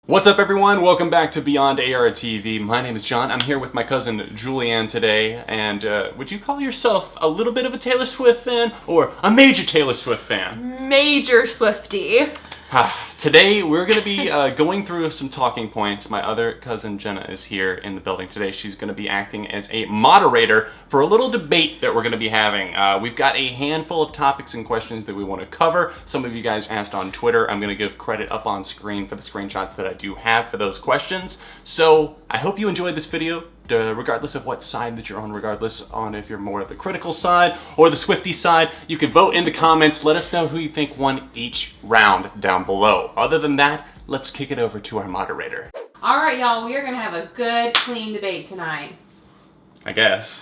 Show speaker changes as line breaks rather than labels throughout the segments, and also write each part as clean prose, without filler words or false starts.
What's up, everyone? Welcome back to Beyond ARTV. My name is John. I'm here with my cousin Julianne today, and would you call yourself a little bit of a Taylor Swift fan or a major Taylor Swift fan?
Major Swiftie.
Today we're going to be going through some talking points. My other cousin Jenna is here in the building today. She's going to be acting as a moderator for a little debate that we're going to be having. We've got a handful of topics and questions that we want to cover. Some of you guys asked on Twitter. I'm going to give credit up on screen for the screenshots that I do have for those questions. So I hope you enjoyed this video. Regardless of what side that you're on, regardless on if you're more of the critical side or the Swiftie side, you can vote in the comments. Let us know who you think won each round down below. Other than that, let's kick it over to our moderator.
All right, y'all, we are going to have a good, clean debate tonight.
I guess.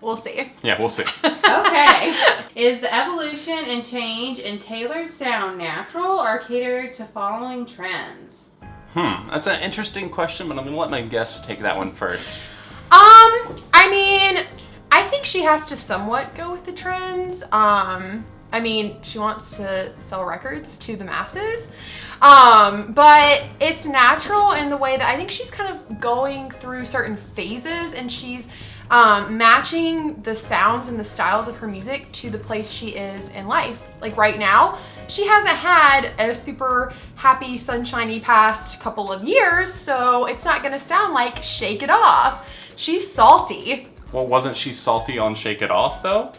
We'll see.
Yeah, we'll see.
Okay. Is the evolution and change in Taylor's sound natural or catered to following trends?
That's an interesting question, but I'm going to let my guests take that one first.
I mean, I think she has to somewhat go with the trends. I mean, she wants to sell records to the masses. But it's natural in the way that I think she's kind of going through certain phases and she's matching the sounds and the styles of her music to the place she is in life. Like right now, she hasn't had a super happy, sunshiny past couple of years, so it's not gonna sound like Shake It Off. She's salty.
Well, wasn't she salty on Shake It Off, though?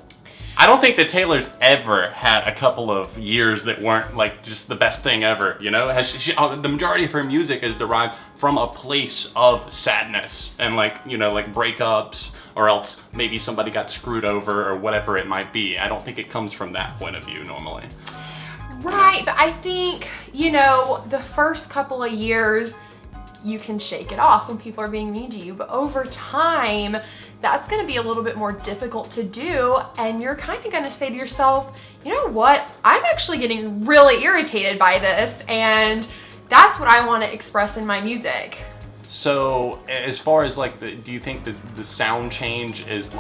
I don't think that Taylor's ever had a couple of years that weren't like just the best thing ever, you know? The majority of her music is derived from a place of sadness and like breakups, or else maybe somebody got screwed over or whatever it might be. I don't think it comes from that point of view normally.
Right, but I think, the first couple of years, you can shake it off when people are being mean to you, but over time, that's gonna be a little bit more difficult to do, and you're kind of gonna say to yourself, you know what, I'm actually getting really irritated by this, and that's what I wanna express in my music.
So, as far as do you think that the sound change is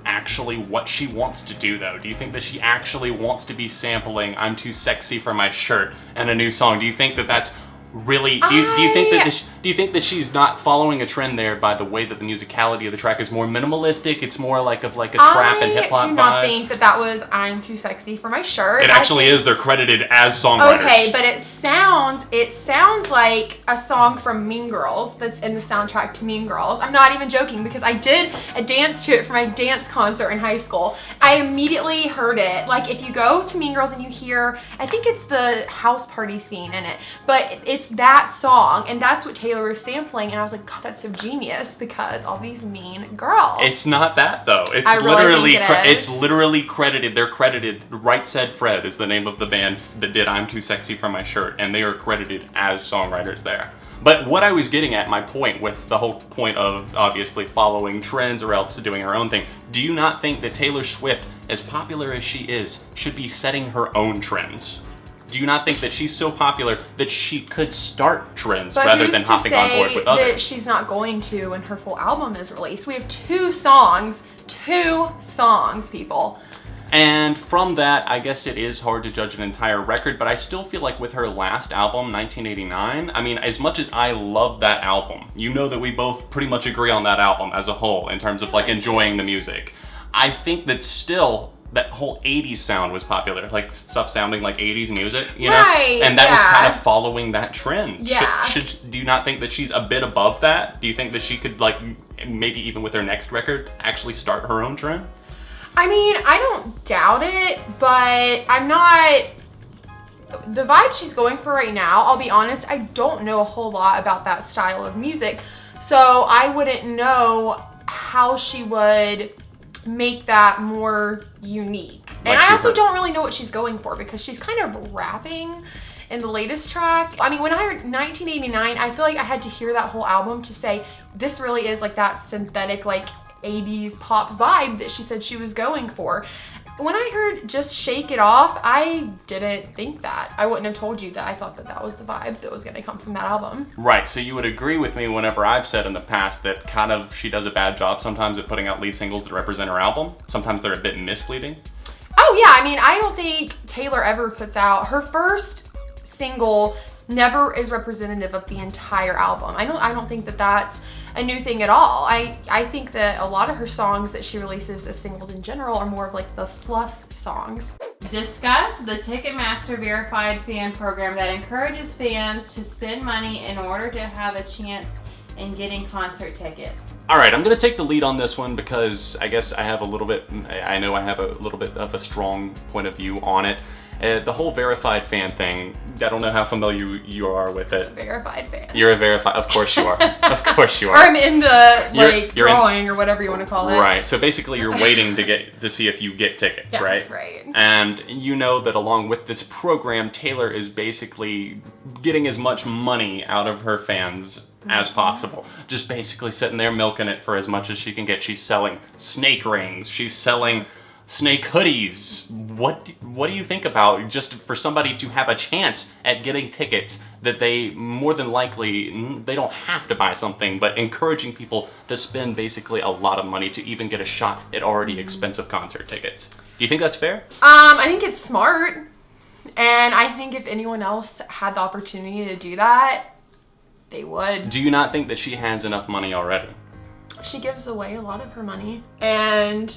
actually what she wants to do, though? Do you think that she actually wants to be sampling "I'm Too Sexy for My Shirt" in a new song? Do you think that that's really, do you think that she's not following a trend there by the way that the musicality of the track is more minimalistic? It's more like a trap and hip hop vibe.
I do not think that was "I'm Too Sexy for My Shirt."
It actually is. They're credited as songwriters.
Okay, but it sounds like a song from Mean Girls that's in the soundtrack to Mean Girls. I'm not even joking because I did a dance to it for my dance concert in high school. I immediately heard it. Like if you go to Mean Girls and you hear, I think it's the house party scene in it, but it's that song, and that's what Taylor was sampling, and I was like, God, that's so genius because all these mean girls.
It's not that though. It's it's literally credited. They're credited. Right Said Fred is the name of the band that did "I'm Too Sexy for My Shirt," and they are credited as songwriters there. But what I was getting at, my point with the whole point of obviously following trends or else doing her own thing, do you not think that Taylor Swift, as popular as she is, should be setting her own trends? Do you not think that she's so popular that she could start trends rather than hopping on board with others?
That she's not going to when her full album is released. We have two songs, people.
And from that, I guess it is hard to judge an entire record, but I still feel like with her last album, 1989, I mean, as much as I love that album, you know that we both pretty much agree on that album as a whole in terms of enjoying the music. I think that still that whole 80s sound was popular, like stuff sounding like 80s music, you know?
Right,
and that was kind of following that trend.
Yeah.
Do you not think that she's a bit above that? Do you think that she could, maybe even with her next record, actually start her own trend?
I mean, I don't doubt it, but I'm not... The vibe she's going for right now, I'll be honest, I don't know a whole lot about that style of music, so I wouldn't know how she would make that more unique. And I also don't really know what she's going for because she's kind of rapping in the latest track. I mean, when I heard 1989, I feel like I had to hear that whole album to say, this really is that synthetic, 80s pop vibe that she said she was going for. When I heard just Shake It Off, I didn't think that. I wouldn't have told you that I thought that was the vibe that was going to come from that album.
Right, so you would agree with me whenever I've said in the past that kind of she does a bad job sometimes at putting out lead singles that represent her album. Sometimes they're a bit misleading.
Oh yeah, I mean, I don't think Taylor ever puts out her first single never is representative of the entire album. I don't think that that's a new thing at all. I think that a lot of her songs that she releases as singles in general are more of like the fluff songs.
Discuss the Ticketmaster verified fan program that encourages fans to spend money in order to have a chance in getting concert tickets.
All right, I'm going to take the lead on this one because I guess I have a little bit of a strong point of view on it. The whole verified fan thing, I don't know how familiar you are with it.
Verified fan.
You're a verified, of course you are. Of course you are.
Or I'm in the drawing or whatever you want to call it.
Right, so basically you're waiting to see if you get tickets,
yes,
right?
Right.
And you know that along with this program, Taylor is basically getting as much money out of her fans as possible. Just basically sitting there milking it for as much as she can get. She's selling snake rings. She's selling snake hoodies. What do you think about just for somebody to have a chance at getting tickets that they more than likely, they don't have to buy something, but encouraging people to spend basically a lot of money to even get a shot at already expensive concert tickets? Do you think that's fair?
I think it's smart. And I think if anyone else had the opportunity to do that, they would.
Do you not think that she has enough money already?
She gives away a lot of her money. And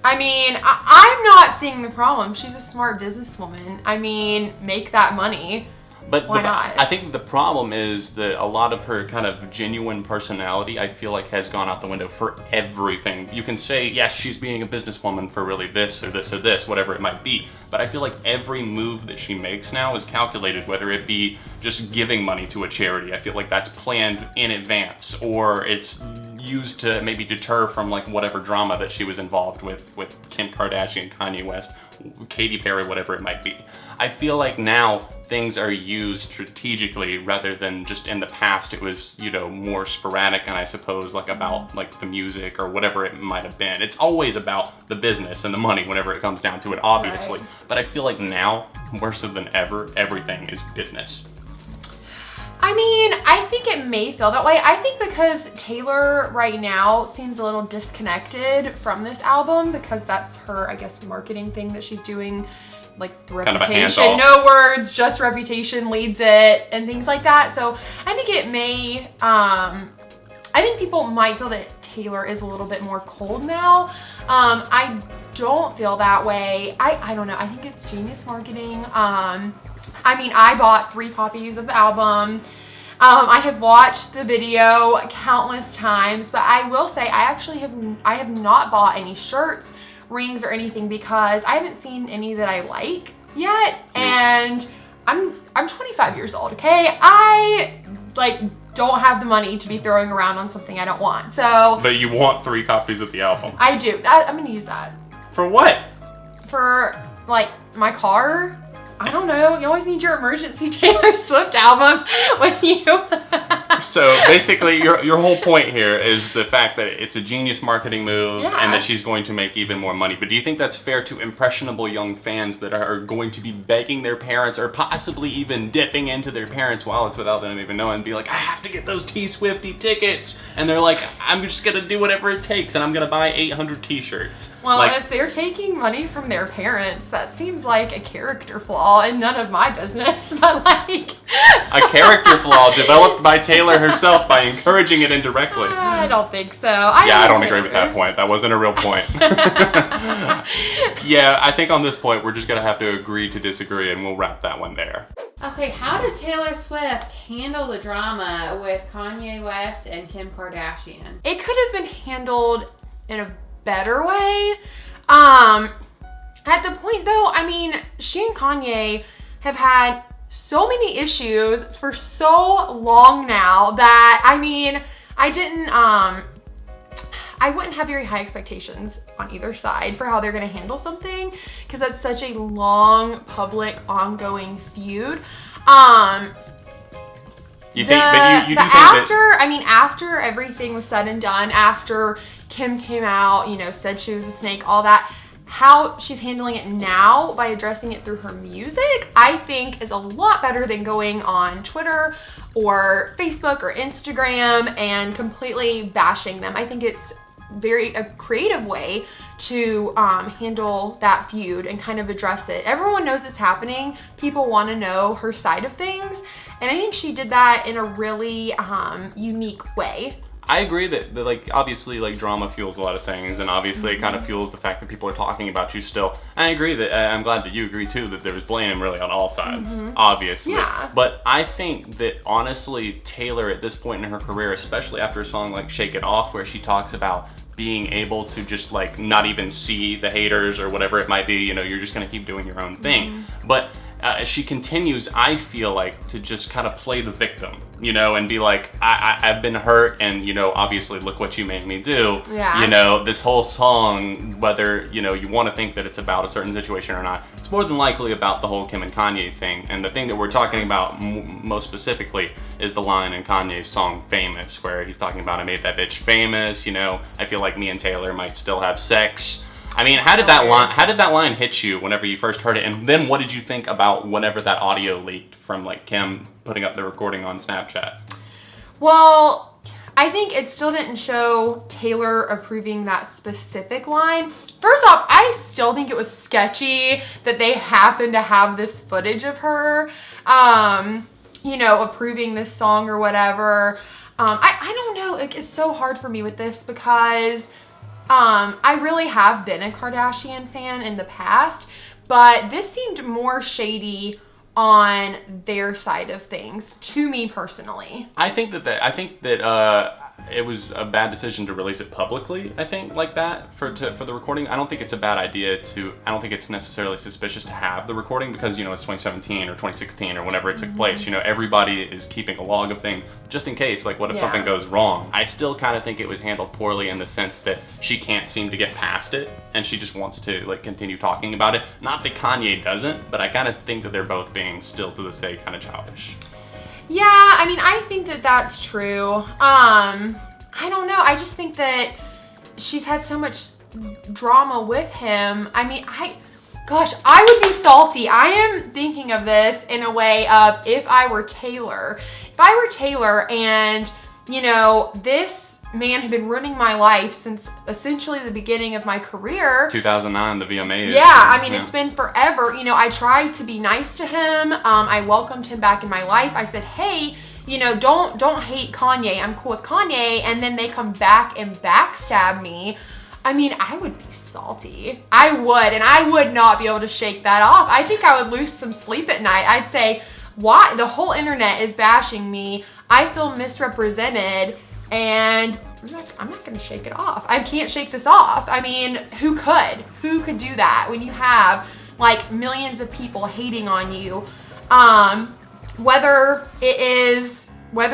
I mean, I'm not seeing the problem. She's a smart businesswoman. I mean, make that money.
But
why not?
I think the problem is that a lot of her kind of genuine personality, I feel like, has gone out the window for everything. You can say, yes, she's being a businesswoman for really this or this or this, whatever it might be. But I feel like every move that she makes now is calculated, whether it be just giving money to a charity. I feel like that's planned in advance, or it's used to maybe deter from like whatever drama that she was involved with Kim Kardashian, Kanye West, Katy Perry, whatever it might be. I feel like now things are used strategically rather than just in the past it was, you know, more sporadic and I suppose like about like the music or whatever it might have been. It's always about the business and the money whenever it comes down to it, obviously.
Right.
But I feel like now, more so than ever, everything is business.
I mean, I think it may feel that way. I think because Taylor right now seems a little disconnected from this album because that's her, I guess, marketing thing that she's doing, like the reputation, no words, just reputation leads it and things like that. So I think it may, I think people might feel that Taylor is a little bit more cold now. I don't feel that way. I don't know. I think it's genius marketing. I mean, I bought 3 copies of the album. I have watched the video countless times, but I will say I have not bought any shirts, rings, or anything because I haven't seen any that I like yet. And I'm 25 years old, okay? I don't have the money to be throwing around on something I don't want. So
But you want 3 copies of the album.
I do. I'm gonna use that.
For what?
For like my car. I don't know. You always need your emergency Taylor Swift album with you.
So basically, your whole point here is the fact that it's a genius marketing move and that she's going to make even more money. But do you think that's fair to impressionable young fans that are going to be begging their parents or possibly even dipping into their parents' wallets without them even knowing and be like, I have to get those Swiftie tickets. And they're like, I'm just going to do whatever it takes and I'm going to buy 800 t-shirts.
Well, if they're taking money from their parents, that seems like a character flaw and none of my business. But like...
a character flaw developed by Taylor herself by encouraging it indirectly.
I don't think so.
I don't agree with that point. That wasn't a real point. Yeah, I think on this point, we're just going to have to agree to disagree and we'll wrap that one there.
Okay, how did Taylor Swift handle the drama with Kanye West and Kim Kardashian?
It could have been handled in a better way. At the point though, I mean, she and Kanye have had so many issues for so long now that, I mean, I wouldn't have very high expectations on either side for how they're gonna handle something because that's such a long, public, ongoing feud. After everything was said and done, after Kim came out, you know, said she was a snake, all that, how she's handling it now by addressing it through her music, I think is a lot better than going on Twitter or Facebook or Instagram and completely bashing them. I think it's a creative way to handle that feud and kind of address it. Everyone knows it's happening. People want to know her side of things. And I think she did that in a really unique way.
I agree that like, obviously, like, drama fuels a lot of things, and obviously it kind of fuels the fact that people are talking about you still. And I agree that, I'm glad that you agree too, that there was blame really on all sides, obviously.
Yeah.
But I think that, honestly, Taylor, at this point in her career, especially after a song like Shake It Off, where she talks about being able to just, like, not even see the haters or whatever it might be, you know, you're just gonna keep doing your own thing. But she continues, I feel like, to just kind of play the victim, you know, and be like, I've been hurt, and, you know, obviously, look what you made me do.
Yeah.
You know, this whole song, whether, you know, you want to think that it's about a certain situation or not, it's more than likely about the whole Kim and Kanye thing. And the thing that we're talking about most specifically is the line in Kanye's song Famous, where he's talking about, I made that bitch famous, you know, I feel like me and Taylor might still have sex. I mean, how did that line hit you whenever you first heard it? And then what did you think about whenever that audio leaked from, like, Kim putting up the recording on Snapchat?
Well, I think it still didn't show Taylor approving that specific line. First off, I still think it was sketchy that they happened to have this footage of her, you know, approving this song or whatever. I don't know, like, it's so hard for me with this because I really have been a Kardashian fan in the past, but this seemed more shady on their side of things to me personally.
I think that it was a bad decision to release it publicly. I think like that for the recording. I don't think it's a bad idea I don't think it's necessarily suspicious to have the recording because, you know, it's 2017 or 2016 or whenever it took place. You know, everybody is keeping a log of things just in case. Like, what if something goes wrong? I still kind of think it was handled poorly in the sense that she can't seem to get past it, and she just wants to, like, continue talking about it. Not that Kanye doesn't, but I kind of think that they're both being still to this day kind of childish.
Yeah, I mean, I think that that's true. I don't know. I just think that she's had so much drama with him. I mean, gosh, I would be salty. I am thinking of this in a way of if I were Taylor. If I were Taylor and, you know, this man had been ruining my life since essentially the beginning of my career.
2009, the VMAs.
Yeah, I mean, it's been forever. You know, I tried to be nice to him. I welcomed him back in my life. I said, hey, you know, don't hate Kanye. I'm cool with Kanye. And then they come back and backstab me. I mean, I would be salty. I would, and I would not be able to shake that off. I think I would lose some sleep at night. I'd say, why? The whole internet is bashing me. I feel misrepresented. And I'm not gonna shake it off. I can't shake this off. I mean, who could? Who could do that when you have like millions of people hating on you? Whether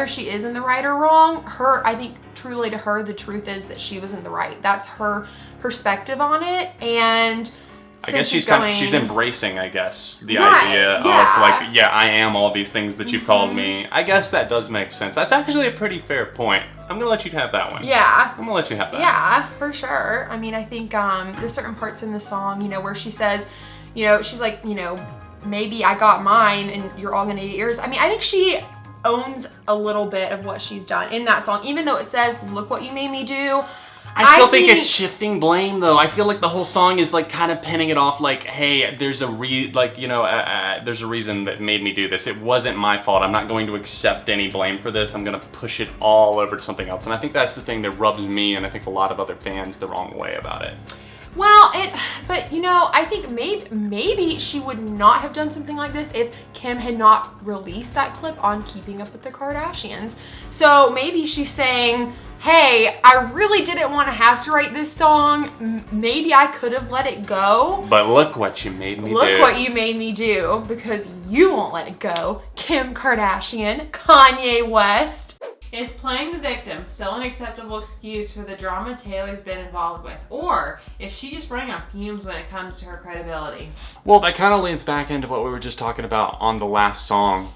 she is in the right or wrong, I think truly to her, the truth is that she was in the right. That's her perspective on it. And
I guess she's embracing, I guess, the idea of like, yeah, I am all these things that you've called me. I guess that does make sense. That's actually a pretty fair point. I'm gonna let you have that one.
Yeah.
I'm gonna let you have that.
Yeah, for sure. I mean, I think there's certain parts in the song, you know, where she says, you know, she's like, you know, maybe I got mine and you're all gonna get yours. I mean, I think she owns a little bit of what she's done in that song, even though it says, look what you made me do.
I still think it's shifting blame, though. I feel like the whole song is like kind of pinning it off, like, "Hey, there's a there's a reason that made me do this. It wasn't my fault. I'm not going to accept any blame for this. I'm going to push it all over to something else." And I think that's the thing that rubs me and I think a lot of other fans the wrong way about it.
Well, but you know, I think maybe she would not have done something like this if Kim had not released that clip on Keeping Up with the Kardashians. So maybe she's saying, hey, I really didn't want to have to write this song. Maybe I could have let it go.
But look what you made me do.
Look what you made me do, because you won't let it go. Kim Kardashian, Kanye West.
Is playing the victim still an acceptable excuse for the drama Taylor's been involved with? Or is she just running on fumes when it comes to her credibility?
Well, that kind of leans back into what we were just talking about on the last song.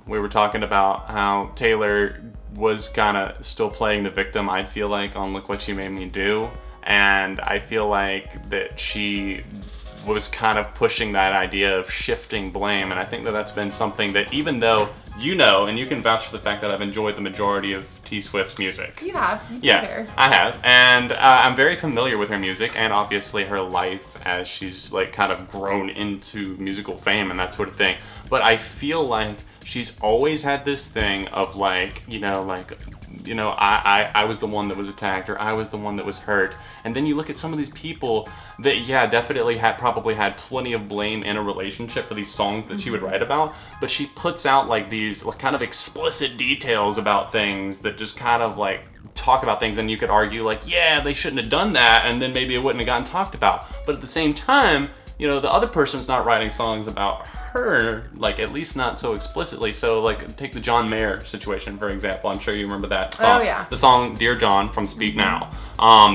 We were talking about how Taylor was kind of still playing the victim, I feel like, on Look What You Made Me Do. And I feel like that she was kind of pushing that idea of shifting blame. And I think that that's been something that, even though you know, and you can vouch for the fact that I've enjoyed the majority of T Swift's music.
You have.
Yeah, I have, and I'm very familiar with her music, and obviously her life as she's like kind of grown into musical fame and that sort of thing. But I feel like she's always had this thing of like, I was the one that was attacked, or I was the one that was hurt. And then you look at some of these people that, yeah, definitely probably had plenty of blame in a relationship for these songs that she would write about, but she puts out like these kind of explicit details about things that just kind of like talk about things, and you could argue like, yeah, they shouldn't have done that, and then maybe it wouldn't have gotten talked about. But at the same time, the other person's not writing songs about her, like at least not so explicitly. So like take the John Mayer situation, for example. I'm sure you remember that song.
Oh yeah.
The song Dear John from Speak Now.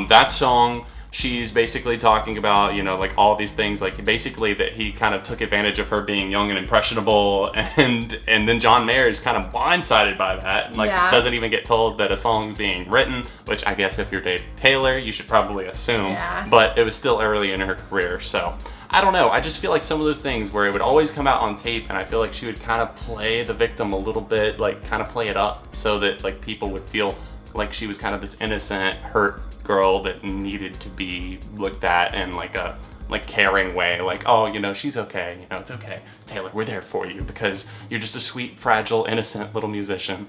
That song, she's basically talking about, like all these things, like basically that he kind of took advantage of her being young and impressionable, and then John Mayer is kind of blindsided by that, and like doesn't even get told that a song's being written, which I guess if you're dating Taylor, you should probably assume, but it was still early in her career, so I don't know. I just feel like some of those things where it would always come out on tape, and I feel like she would kind of play the victim a little bit, like kind of play it up so that like people would feel like she was kind of this innocent, hurt girl that needed to be looked at in like a caring way, like, oh, she's okay, it's okay, Taylor, we're there for you because you're just a sweet, fragile, innocent little musician.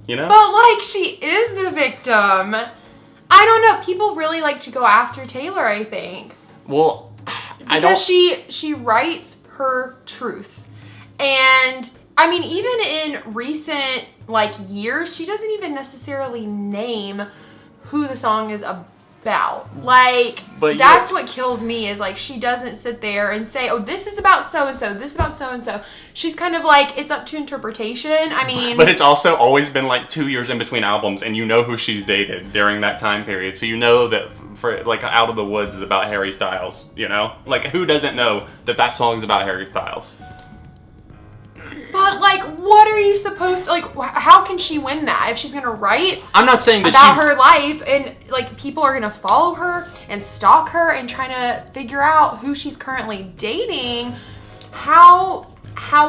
But
like, she is the victim. I don't know. People really like to go after Taylor, I think.
Well,
because she writes her truths, and I mean, even in recent like years, she doesn't even necessarily name who the song is about. Like, but that's what kills me, is like she doesn't sit there and say, oh, this is about so and so, this is about so and so. She's kind of like, it's up to interpretation. I mean,
but it's also always been like 2 years in between albums, and who she's dated during that time period, so that for like Out of the Woods is about Harry Styles. Like, who doesn't know that song's about Harry Styles?
But like, what are you supposed to, like, how can she win that if she's gonna write
I'm not saying that
about her life, and like people are gonna follow her and stalk her and trying to figure out who she's currently dating? How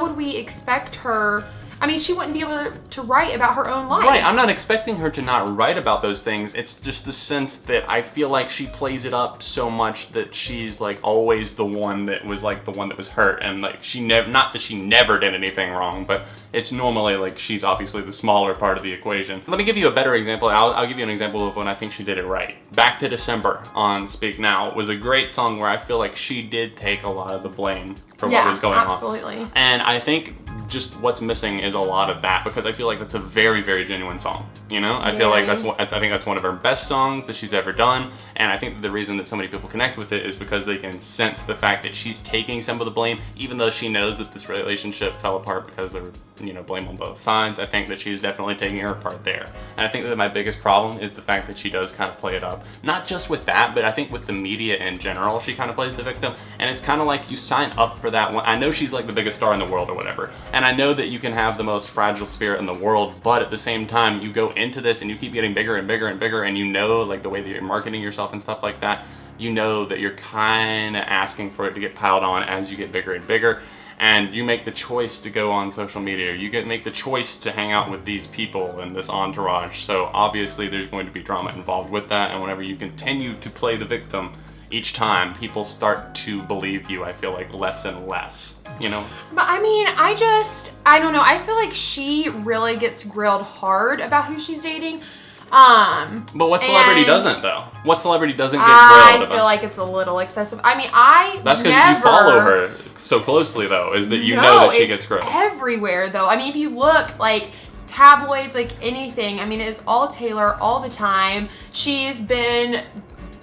would we expect her? I mean, she wouldn't be able to write about her own life.
Right, I'm not expecting her to not write about those things. It's just the sense that I feel like she plays it up so much that she's like always the one that was like the one that was hurt, and like not that she never did anything wrong, but it's normally like she's obviously the smaller part of the equation. Let me give you a better example. I'll give you an example of when I think she did it right. Back to December on Speak Now was a great song where I feel like she did take a lot of the blame for what was going on.
Absolutely.
And I think just what's missing is a lot of that, because I feel like that's a very, very genuine song. I feel like I think that's one of her best songs that she's ever done, and I think that the reason that so many people connect with it is because they can sense the fact that she's taking some of the blame, even though she knows that this relationship fell apart because there were, blame on both sides. I think that she's definitely taking her part there, and I think that my biggest problem is the fact that she does kind of play it up, not just with that, but I think with the media in general, she kind of plays the victim, and it's kind of like you sign up for that one. I know she's like the biggest star in the world or whatever, and I know that you can have the most fragile spirit in the world, but at the same time, you go into this and you keep getting bigger and bigger and bigger, and like the way that you're marketing yourself and stuff like that, that you're kind of asking for it to get piled on as you get bigger and bigger, and you make the choice to go on social media, make the choice to hang out with these people and this entourage, so obviously there's going to be drama involved with that, and whenever you continue to play the victim, each time people start to believe you, I feel like, less and less, But
I mean, I don't know. I feel like she really gets grilled hard about who she's dating.
But what celebrity doesn't, though? What celebrity doesn't get grilled about?
I feel like it's a little excessive. I mean,
That's because you follow her so closely, though, is that you know that she gets grilled.
Everywhere, though. I mean, if you look, like, tabloids, like anything, I mean, it's all Taylor all the time. She's been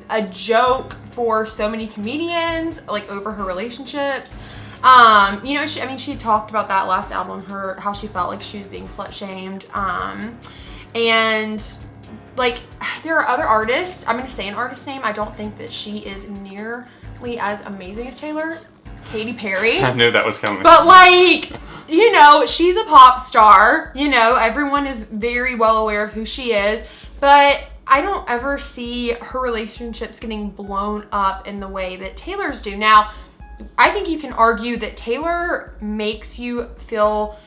a joke for so many comedians, like, over her relationships. She talked about that last album, how she felt like she was being slut shamed. And like, there are other artists, I'm gonna say an artist name, I don't think that she is nearly as amazing as Taylor. Katy Perry.
I knew that was coming.
But like, she's a pop star, everyone is very well aware of who she is, but I don't ever see her relationships getting blown up in the way that Taylor's do. Now, I think you can argue that Taylor makes you feel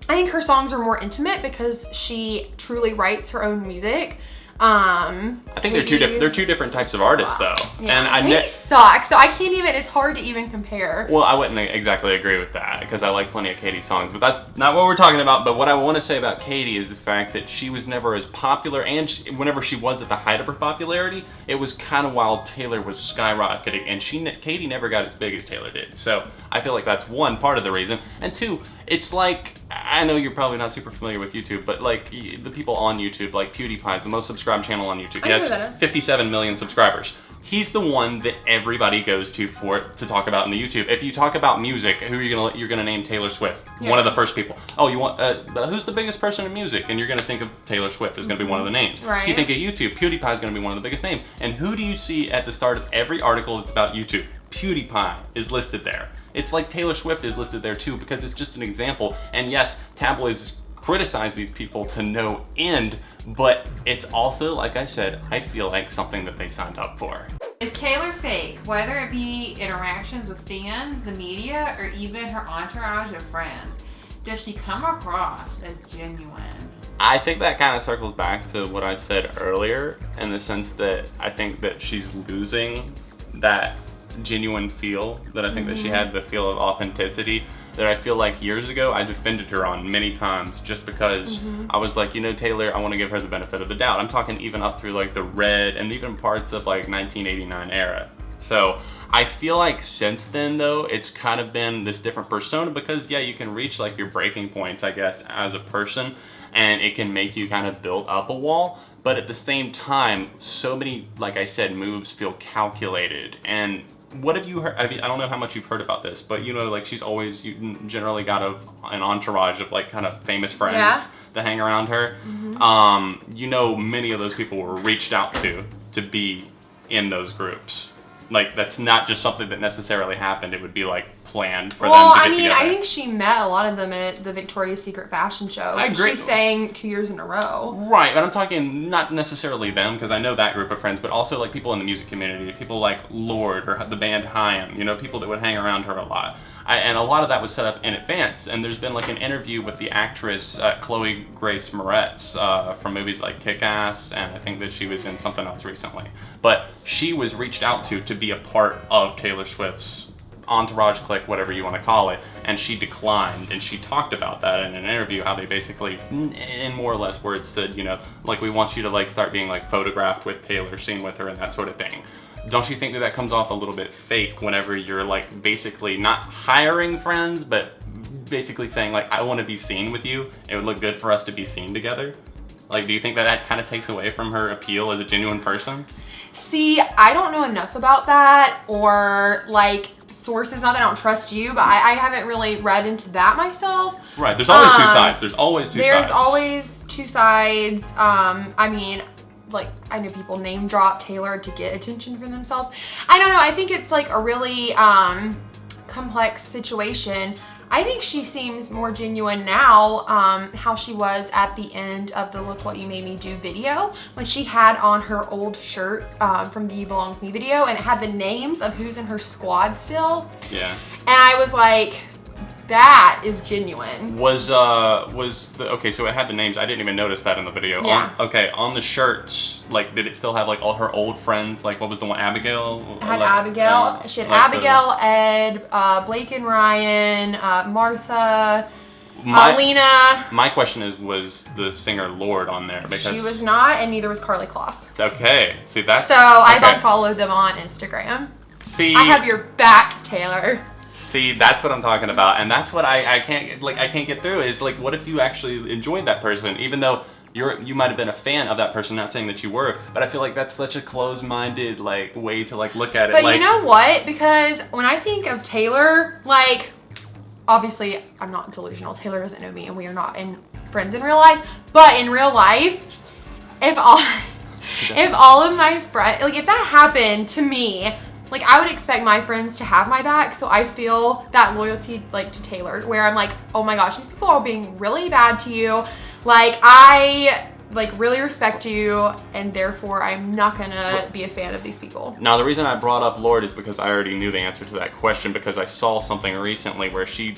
I think her songs are more intimate because she truly writes her own music.
I think they're two different types of artists, though.
Yeah.
And
Katie sucks, so I can't even. It's hard to even compare.
Well, I wouldn't exactly agree with that because I like plenty of Katie's songs, but that's not what we're talking about. But what I want to say about Katie is the fact that she was never as popular, and whenever she was at the height of her popularity, it was kind of while Taylor was skyrocketing, and Katie never got as big as Taylor did. So I feel like that's one part of the reason, and two, it's like, I know you're probably not super familiar with YouTube, but like the people on YouTube, like PewDiePie is the most subscribed channel on YouTube. He has 57 million subscribers. He's the one that everybody goes to talk about in the YouTube. If you talk about music, who are you're gonna name? Taylor Swift. Yeah. One of the first people. Oh, you want who's the biggest person in music? And you're gonna think of Taylor Swift is gonna be one of the names.
Right.
If you think of YouTube, PewDiePie is gonna be one of the biggest names. And who do you see at the start of every article that's about YouTube? PewDiePie is listed there. It's like Taylor Swift is listed there too because it's just an example. And yes, tabloids criticize these people to no end, but it's also, like I said, I feel like something that they signed up for.
Is Taylor fake, whether it be interactions with fans, the media, or even her entourage of friends? Does she come across as genuine?
I think that kind of circles back to what I said earlier in the sense that I think that she's losing that genuine feel that I think that she had, the feel of authenticity that I feel like years ago I defended her on many times just because I was like, Taylor, I want to give her the benefit of the doubt. I'm talking even up through like the Red and even parts of like 1989 era. So I feel like since then though, it's kind of been this different persona because yeah, you can reach like your breaking points, I guess, as a person, and it can make you kind of build up a wall. But at the same time, so many, like I said, moves feel calculated. And what have you heard? I mean, I don't know how much you've heard about this, but like she's always generally got an entourage of like kind of famous friends that hang around her. Many of those people were reached out to be in those groups. Like that's not just something that necessarily happened. It would be like planned for them to get together.
I think she met a lot of them at the Victoria's Secret fashion show.
I agree.
She sang 2 years in a row.
Right, but I'm talking not necessarily them, because I know that group of friends, but also like people in the music community, people like Lorde or the band Haim, people that would hang around her a lot. And a lot of that was set up in advance. And there's been like an interview with the actress Chloe Grace Moretz from movies like Kick-Ass, and I think that she was in something else recently. But she was reached out to be a part of Taylor Swift's entourage clique, whatever you want to call it, and she declined. And she talked about that in an interview, how they basically, in more or less words, said, like, we want you to like start being like photographed with Taylor, seen with her, and that sort of thing. Don't you think that comes off a little bit fake whenever you're like basically not hiring friends, but basically saying like, I want to be seen with you. It would look good for us to be seen together. Like, do you think that kind of takes away from her appeal as a genuine person?
See, I don't know enough about that, or like sources, not that I don't trust you, but I haven't really read into that myself.
Right, there's always two sides. There's always two sides.
There's always two sides. I mean, like, I know people name drop Taylor to get attention for themselves. I don't know, I think it's like a really complex situation. I think she seems more genuine now, how she was at the end of the Look What You Made Me Do video, when she had on her old shirt from the You Belong With Me video, and it had the names of who's in her squad still. Yeah. And I was like, that is genuine.
Okay, so it had the names. I didn't even notice that in the video.
Yeah.
On the shirts, like, did it still have like all her old friends? Like, what was the one, Abigail?
It had Abigail. She had like Abigail, Ed, Blake and Ryan, Martha, Lena.
My question is, was the singer Lorde on there? Because
she was not, and neither was Carly Kloss.
Okay, see that's.
So I've unfollowed them on Instagram.
See,
I have your back, Taylor.
See, that's what I'm talking about, and that's what I can't get through. Is like, what if you actually enjoyed that person, even though you might have been a fan of that person, not saying that you were, but I feel like that's such a closed-minded like way to like look at it.
But
like,
you know what? Because when I think of Taylor, like, obviously I'm not delusional. Taylor doesn't know me, and we are not friends in real life. But in real life, if all of my friends, like, if that happened to me, like, I would expect my friends to have my back, so I feel that loyalty, like, to Taylor, where I'm like, oh my gosh, these people are being really bad to you. Like, I like really respect you, and therefore I'm not gonna be a fan of these people.
Now, the reason I brought up Lorde is because I already knew the answer to that question, because I saw something recently where she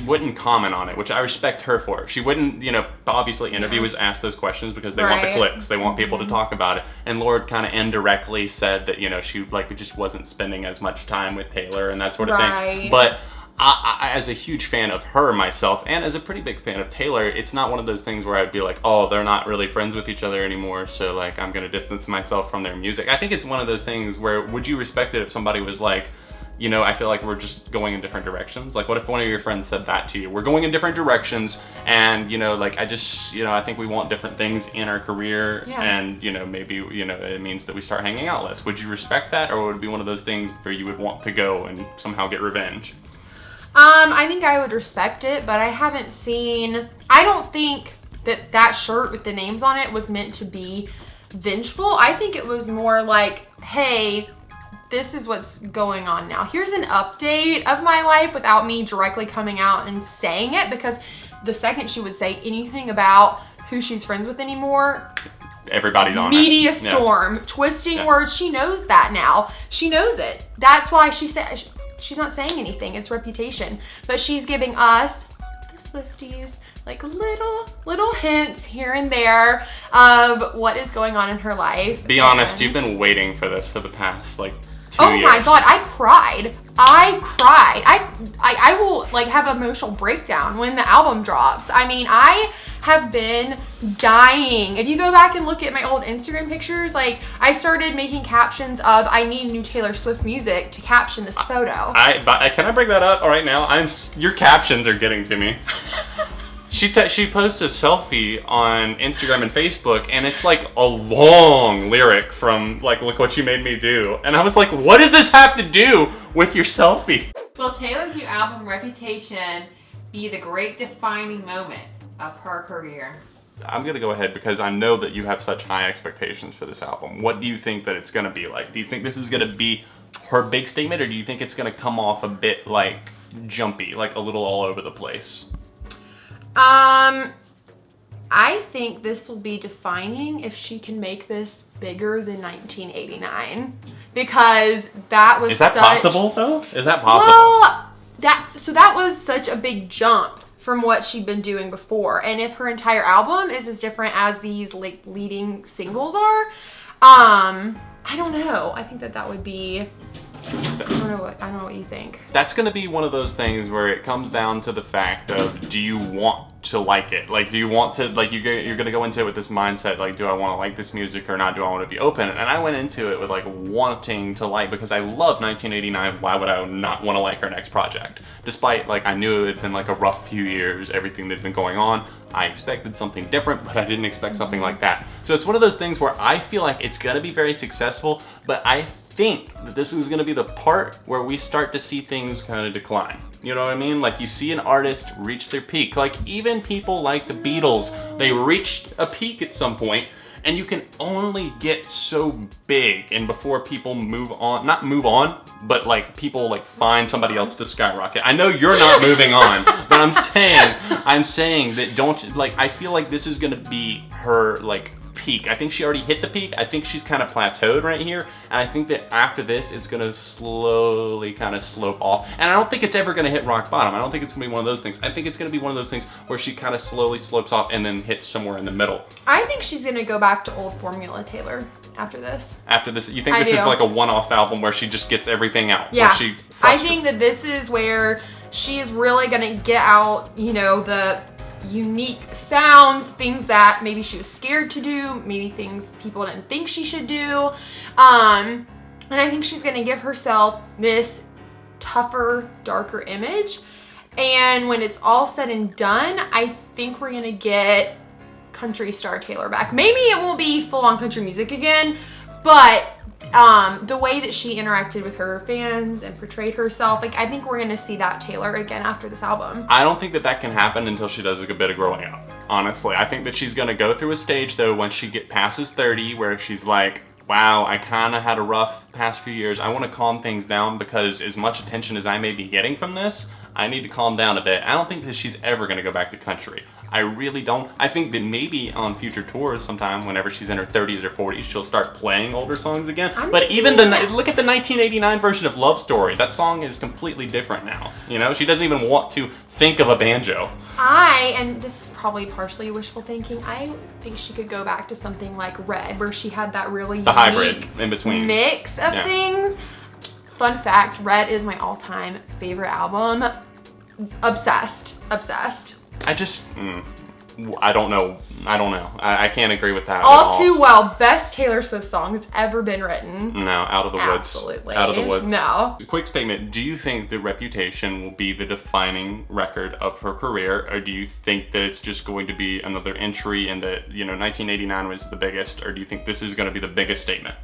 wouldn't comment on it, which I respect her for. She wouldn't, you know, obviously interviewers ask those questions because they want the clicks, they want people to talk about it. And Lorde kind of indirectly said that, you know, she like just wasn't spending as much time with Taylor and that sort of thing. But I, as a huge fan of her myself, and as a pretty big fan of Taylor, it's not one of those things where I'd be like, oh, they're not really friends with each other anymore, so like I'm gonna distance myself from their music. I think it's one of those things where, would you respect it if somebody was like, you know, I feel like we're just going in different directions? Like, what if one of your friends said that to you? We're going in different directions, and, you know, like, I just, you know, I think we want different things in our career, and, you know, maybe, you know, it means that we start hanging out less. Would you respect that, or would it be one of those things where you would want to go and somehow get revenge?
I think I would respect it, but I haven't seen, I don't think that shirt with the names on it was meant to be vengeful. I think it was more like, hey, this is what's going on now. Here's an update of my life, without me directly coming out and saying it, because the second she would say anything about who she's friends with anymore,
everybody's on
media storm, twisting words. She knows that now. She knows it. That's why she said, she's not saying anything. It's reputation. But she's giving us, the Swifties, like little hints here and there of what is going on in her life.
Be honest, you've been waiting for this for the past like 2 years.
Oh my God, I cried. I will like have emotional breakdown when the album drops. I mean, I have been dying. If you go back and look at my old Instagram pictures, like I started making captions of I need new Taylor Swift music to caption this photo.
Can I bring that up right now? Your captions are getting to me. She posts a selfie on Instagram and Facebook, and it's like a long lyric from like, look what you made me do. And I was like, what does this have to do with your selfie?
Will Taylor's new album, Reputation, be the great defining moment of her career?
I'm gonna go ahead because I know that you have such high expectations for this album. What do you think that it's gonna be like? Do you think this is gonna be her big statement, or do you think it's gonna come off a bit like jumpy, like a little all over the place?
I think this will be defining if she can make this bigger than 1989, because that was
Is that possible though? Is that possible?
Well, that was such a big jump from what she'd been doing before, and if her entire album is as different as these like leading singles are, I don't know. I think that would be. I don't know what you think.
That's gonna be one of those things where it comes down to the fact of, do you want to like it? Like, do you want to, like, you're gonna go into it with this mindset, like, do I want to like this music or not? Do I want to be open? And I went into it with like wanting to like, because I love 1989. Why would I not want to like her next project? Despite like I knew it had been like a rough few years, everything that's been going on. I expected something different, but I didn't expect something like that. So it's one of those things where I feel like it's gonna be very successful, but I think that this is going to be the part where we start to see things kind of decline. You know what I mean? Like, you see an artist reach their peak. Like, even people like the Beatles, they reached a peak at some point, and you can only get so big, and before people move on, not move on, but like people like find somebody else to skyrocket. I know you're not moving on, but I'm saying that don't, like, I feel like this is going to be her like peak. I think she already hit the peak. I think she's kind of plateaued right here, and I think that after this it's gonna slowly kind of slope off, and I don't think it's ever gonna hit rock bottom. I don't think it's gonna be one of those things. I think it's gonna be one of those things where she kind of slowly slopes off and then hits somewhere in the middle.
I think she's gonna go back to old formula Taylor after this.
After this, you think this is like a one-off album where she just gets everything out?
Yeah, I think that this is where she is really gonna get out, you know, the unique sounds, things that maybe she was scared to do, maybe things people didn't think she should do. And I think she's gonna give herself this tougher, darker image. And when it's all said and done, I think we're gonna get country star Taylor back. Maybe it won't be full-on country music again, but the way that she interacted with her fans and portrayed herself, like, I think we're gonna see that Taylor again after this album.
I don't think that can happen until she does like a bit of growing up, honestly. I think that she's gonna go through a stage though once she passes 30 where she's like, wow, I kind of had a rough past few years. I want to calm things down, because as much attention as I may be getting from this, I need to calm down a bit. I don't think that she's ever going to go back to country. I really don't. I think that maybe on future tours sometime, whenever she's in her 30s or 40s, she'll start playing older songs again. But even look at the 1989 version of Love Story. That song is completely different now. You know, she doesn't even want to think of a banjo.
And this is probably partially wishful thinking, I think she could go back to something like Red, where she had that really
The hybrid in between
mix of things. Fun fact, Red is my all-time favorite album. Obsessed.
I just, I don't know. I can't agree with that.
All Too Well, best Taylor Swift song that's ever been written.
No, Out of the Woods.
Absolutely.
Out of the Woods.
No.
Quick statement. Do you think the Reputation will be the defining record of her career, or do you think that it's just going to be another entry and that, 1989 was the biggest, or do you think this is going to be the biggest statement?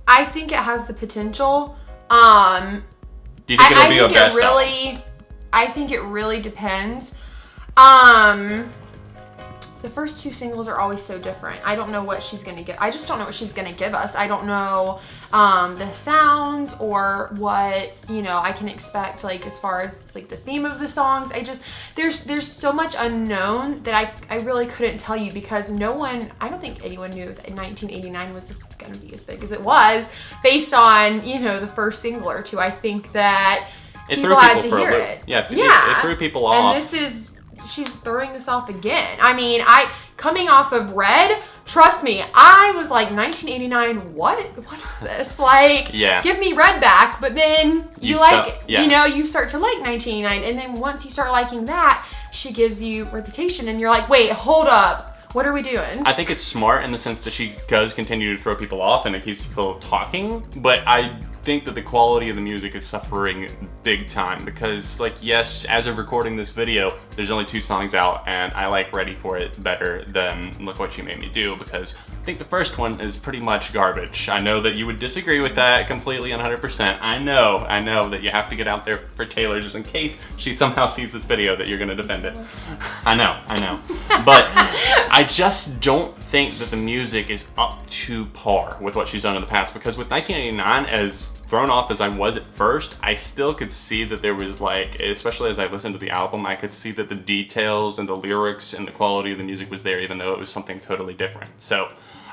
I think it has the potential.
Do you think it'll be a best album?
I think it really depends. The first two singles are always so different. I don't know what she's gonna give. I just don't know what she's gonna give us. I don't know the sounds or what I can expect, like as far as like the theme of the songs. There's so much unknown that I really couldn't tell you, because I don't think anyone knew that 1989 was just gonna be as big as it was based on the first single or two. I think that
it
people
threw
had
people
to
for
hear
a loop.
it.
Yeah, it threw people off.
And she's throwing this off again. I mean, coming off of Red, trust me, I was like, 1989, what is this? Like, give me Red back. But then you start to like 1989, and then once you start liking that, she gives you Reputation, and you're like, wait, hold up. What are we doing?
I think it's smart in the sense that she does continue to throw people off and it keeps people talking, but I think that the quality of the music is suffering big time because, like, yes, as of recording this video, there's only 2 songs out, and I like Ready for It better than Look What You Made Me Do, because I think the first one is pretty much garbage. I know that you would disagree with that completely and 100%. I know that you have to get out there for Taylor just in case she somehow sees this video that you're gonna defend it. I know. But I just don't think that the music is up to par with what she's done in the past, because with 1989, as thrown off as I was at first, I still could see that there was, like, especially as I listened to the album, I could see that the details and the lyrics and the quality of the music was there, even though it was something totally different. So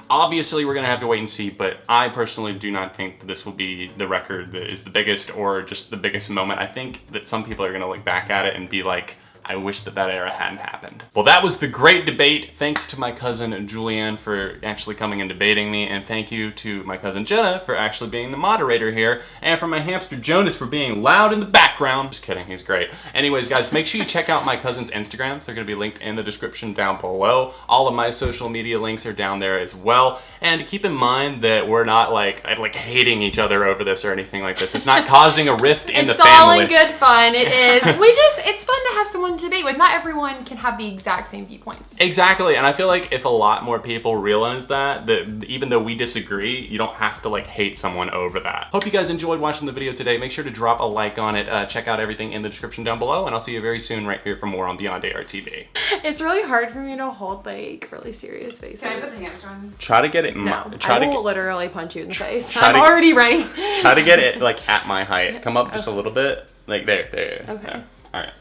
obviously we're gonna have to wait and see, but I personally do not think that this will be the record that is the biggest or just the biggest moment. I think that some people are gonna look back at it and be like, I wish that era hadn't happened. Well, that was the great debate. Thanks to my cousin Julianne for actually coming and debating me, and thank you to my cousin Jenna for actually being the moderator here, and for my hamster Jonas for being loud in the background. Just kidding, he's great. Anyways, guys, make sure you check out my cousin's Instagrams. They're gonna be linked in the description down below. All of my social media links are down there as well. And keep in mind that we're not like hating each other over this or anything like this. It's not causing a rift in the family.
It's all in good fun. It is. It's fun to have someone to debate with. Not everyone can have the exact same viewpoints.
Exactly, and I feel like if a lot more people realize that even though we disagree, you don't have to like hate someone over that. Hope you guys enjoyed watching the video today. Make sure to drop a like on it. Check out everything in the description down below, and I'll see you very soon right here for more on Beyond ARTV.
It's really hard for me to hold like really serious faces.
Can I put the hamster on?
Try to get it.
No, I will literally punch you in the face.
I'm
already ready.
Try to get it like at my height. Come up just a little bit, like there.
Okay.
Yeah. All right.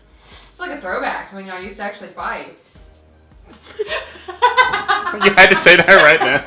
It's like a throwback to when y'all used to actually fight.
You had to say that right now.